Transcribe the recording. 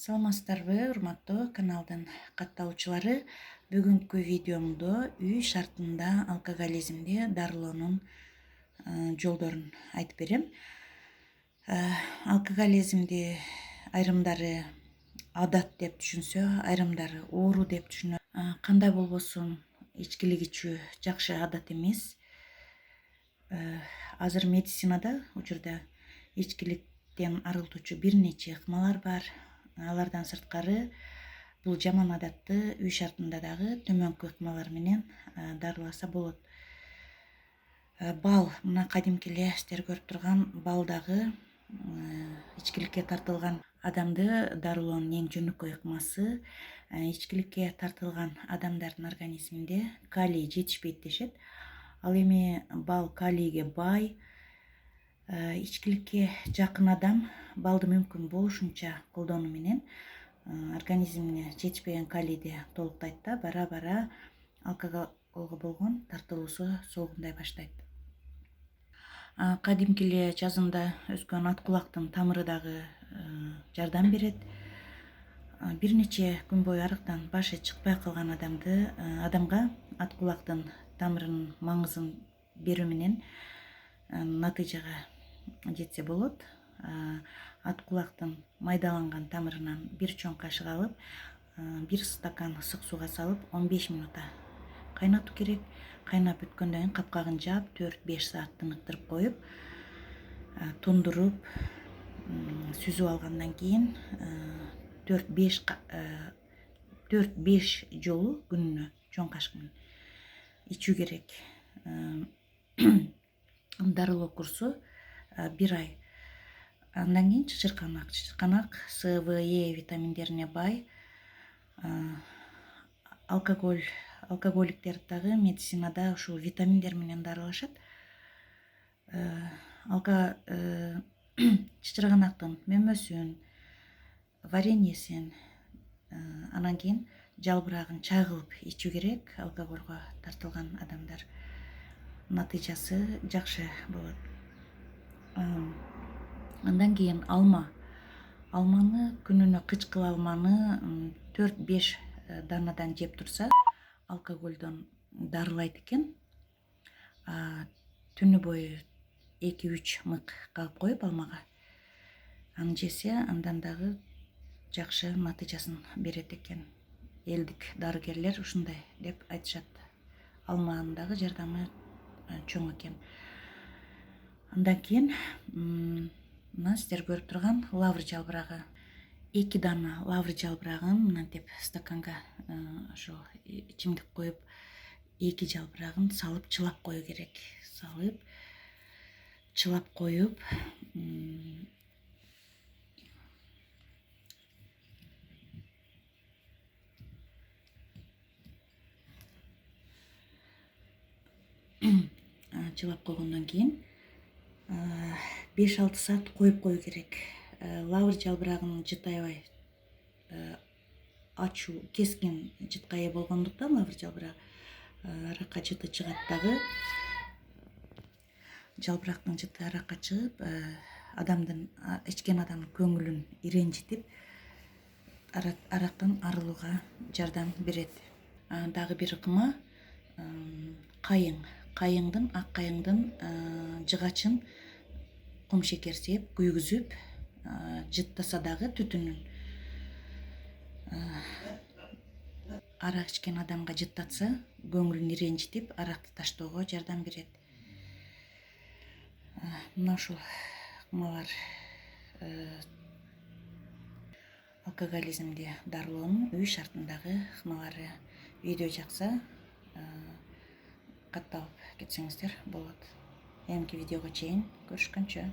Саламатсыздарбы, урматтуу каналдын катталуучулары. Бүгүнкү видеомдо үй шартында алкоголизмди дарылоонун жолдорун айтып берем. Алкоголизмди айрымдары адат деп түшүнсө, айрымдары оору деп түшүнөт. Кандай болбосун, ичкилик ичүү жакшы адат эмес. Азыр медицинада учурда ичкиликтен арылтуучу бир нече ыкмалар бар. Алардан сырткары бул жаман адатты үй шартында дагы төмөнкү ыкмалар менен дарыласа болот. Бал, мына кадимки эле сиздер көрүп турган бал дагы ичкиликке тартылган адамды дарылоонун эң жөнөкөй ыкмасы. Ичкиликке тартылган адамдардын организминде калий жетишпейт дешет. Ал эми бал калийге бай. Ичкиликке жакын адам балды мүмкүн болушунча колдонуу менен организмине жетишпеген калийди толуктайт да, бара алкоголго болгон тартылуусу солгундай баштайт. Кадимки эле жазында өскөн ат кулактын тамыры дагы жардам берет. Бир нече күн бою арыктан башы чыкпай калган адамга ат кулактын тамырынын маңызын берүү менен натыйжага жетсе болот. Ат кулактын майдаланган тамырынан бир чоң кашык алып, бир стакан ысык сууга салып 15 минутта кайнатуу керек. Кайнап бүткөндөн кийин капкагын жаап 4-5 саат тыныктырып коюп, тундуруп, сүзүп алгандан кийин 4-5 жолу күнүнө чоң кашык менен ичүү керек. Дарылоо курсу 1 ай. Андан кийин чычырканак С, В, Е витаминдерине бай. Алкоголиктер дагы медицинада ушул витаминдер менен дарылашат. Чычырганактын мөмөсүн, вареньесин, анан кийин жалбырагын чай кылып ичүү керек. Алкоголго тартылган адамдар натыйжасы жакшы болот. Андан кийин алманы күнүнө кычкыл алманы 4-5 даанадан жеп турса, алкоголдон дарылайт экен. Түнү бою 2-3 мык кагып коюп алмага, аны жесе андан дагы жакшы натыйжасын берет экен. Элдик дарыгерлер ушундай деп айтышат. Алманын дагы жардамы чоң экен. Андан кийин мына сиздер көрүп турган лавр жалбырагы. 2 даана лавр жалбырагын мынтип стаканга ошо ичимдик коюп, 2 жалбырагын салып чылап коюу керек. Салып, чылап коюп, чылап койгондон кийин 5-6 саат коюп коюу керек. Лавр жалбырагын жытайбай ачуу, кескин жытка ээ болгондуктан лавр жалбырагы аракка жыты чыгат дагы. Жалбырактын жыты аракка чыгып, ичкен адамдын көңүлүн иренжитип, арактан арылууга жардам берет. Дагы бир ыкма кайың. Ак кайыңдын жыгачын кум шекер сээп, күйгүзүп, жыттаса дагы түтүнүн арак ичкен адамга жыттатса, көңүлүн иренжитип, аракты таштоого жардам берет. Мына ушул ыкмалар алкоголизмди дарылоонун үй шартындагы ыкмалары. Видео жакса, катталып кетсеңиздер болот. Эмки видеого чейин көрүшкөнчө.